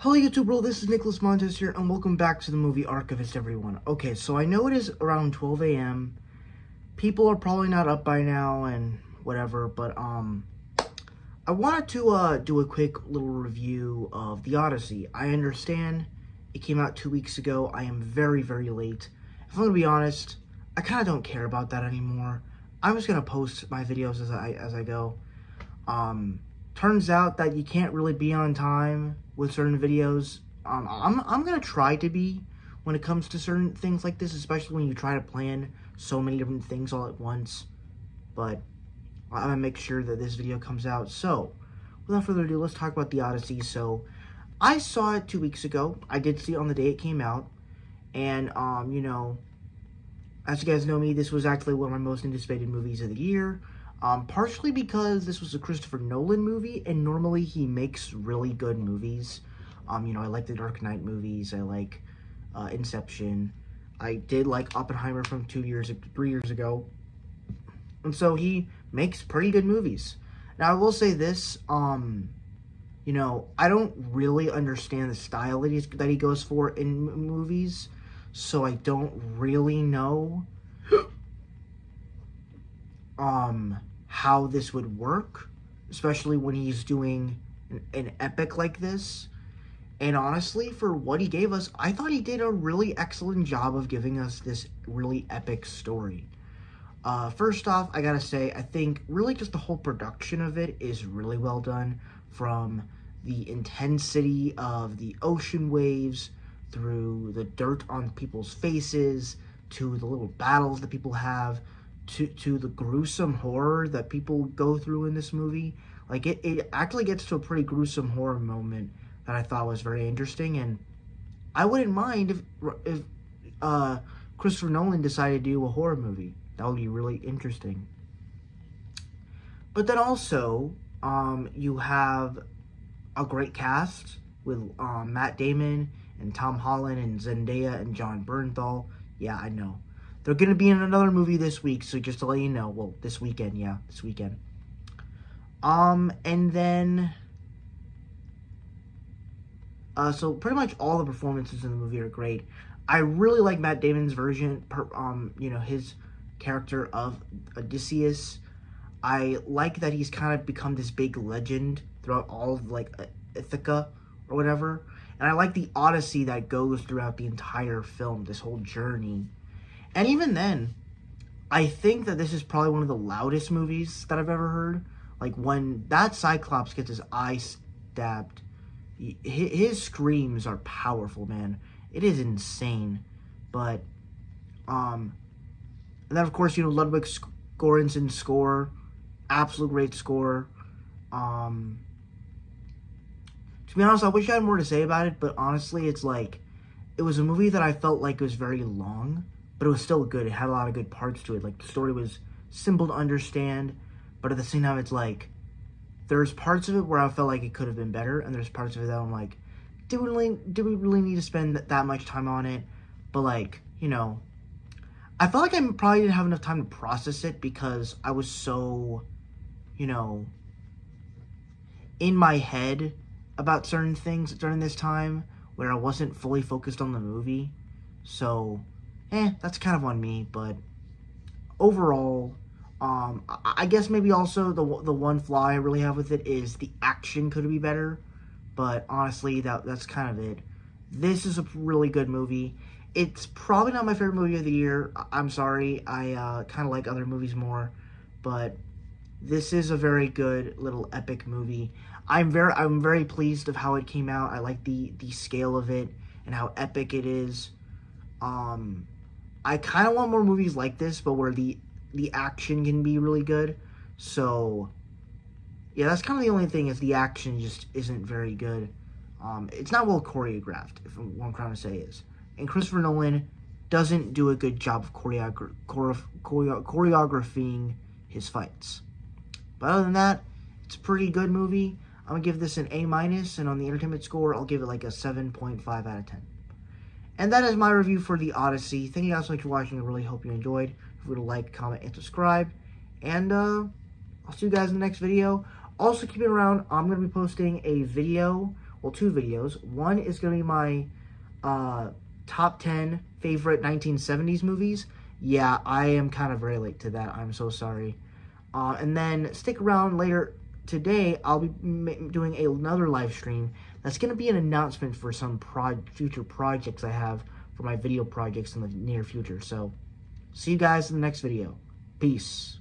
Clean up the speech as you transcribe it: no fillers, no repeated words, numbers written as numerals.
Hello YouTube world, this is Nicholas Montes here, and welcome back to the movie Archivist, everyone. Okay, so I know it is around 12 a.m. People are probably not up by now and whatever, but I wanted to do a quick little review of the Odyssey. I understand it came out 2 weeks ago. I am very, very late. If I'm gonna be honest, I kind of don't care about that anymore. I'm just gonna post my videos as I go. Turns out that you can't really be on time with certain videos. I'm gonna try to be when it comes to certain things like this, especially when you try to plan so many different things all at once. But I'm gonna make sure that this video comes out. So, without further ado, let's talk about the Odyssey. So, I saw it 2 weeks ago. I did see it on the day it came out, and you know, as you guys know me, this was actually one of my most anticipated movies of the year. Partially because this was a Christopher Nolan movie, and normally he makes really good movies. You know, I like the Dark Knight movies. I like Inception. I did like Oppenheimer from 3 years ago. And so he makes pretty good movies. Now, I will say this, you know, I don't really understand the style that he goes for in movies, so I don't really know how this would work, especially when he's doing an epic like this. And honestly, for what he gave us, I thought he did a really excellent job of giving us this really epic story. First off, I gotta say, I think really just the whole production of it is really well done, from the intensity of the ocean waves, through the dirt on people's faces, to the little battles that people have, to the gruesome horror that people go through in this movie. Like, it actually gets to a pretty gruesome horror moment that I thought was very interesting, and I wouldn't mind if Christopher Nolan decided to do a horror movie. That would be really interesting. But then also, you have a great cast with Matt Damon and Tom Holland and Zendaya and John Bernthal. Yeah, I know. They're going to be in another movie this week, so just to let you know. Well, this weekend, yeah, this weekend. And then, so pretty much all the performances in the movie are great. I really like Matt Damon's version, you know, his character of Odysseus. I like that he's kind of become this big legend throughout all of, like, Ithaca or whatever. And I like the Odyssey that goes throughout the entire film, this whole journey. And even then, I think that this is probably one of the loudest movies that I've ever heard. Like, when that Cyclops gets his eye stabbed, his screams are powerful, man. It is insane. But, and then, of course, you know, Ludwig Göransson's score. Absolute great score. To be honest, I wish I had more to say about it, but honestly, it's like, it was a movie that I felt like was very long, but it was still good. It had a lot of good parts to it. Like, the story was simple to understand, but at the same time, it's like, there's parts of it where I felt like it could have been better, and there's parts of it that I'm like, did we really need to spend that much time on it? But, like, you know, I felt like I probably didn't have enough time to process it because I was so, you know, in my head about certain things during this time where I wasn't fully focused on the movie. So, that's kind of on me. But overall, I guess maybe also the one flaw I really have with it is the action could be better. But honestly, that's kind of it. This is a really good movie. It's probably not my favorite movie of the year. I'm sorry. I kind of like other movies more. But this is a very good little epic movie. I'm very pleased of how it came out. I like the scale of it and how epic it is. I kind of want more movies like this, but where the action can be really good. So, yeah, that's kind of the only thing, is the action just isn't very good. It's not well choreographed, if what I'm trying to say is. And Christopher Nolan doesn't do a good job of choreographing his fights. But other than that, it's a pretty good movie. I'm going to give this an A-, and on the entertainment score, I'll give it like a 7.5 out of 10. And that is my review for the Odyssey. Thank you guys so much for watching. I really hope you enjoyed. If you would like, comment, and subscribe. And I'll see you guys in the next video. Also, keep it around. I'm going to be posting a video Well, 2 videos. One is going to be my top 10 favorite 1970s movies. Yeah, I am kind of very late to that. I'm so sorry. And then stick around later today. I'll be doing another live stream. That's going to be an announcement for some future projects I have for my video projects in the near future. So, see you guys in the next video. Peace.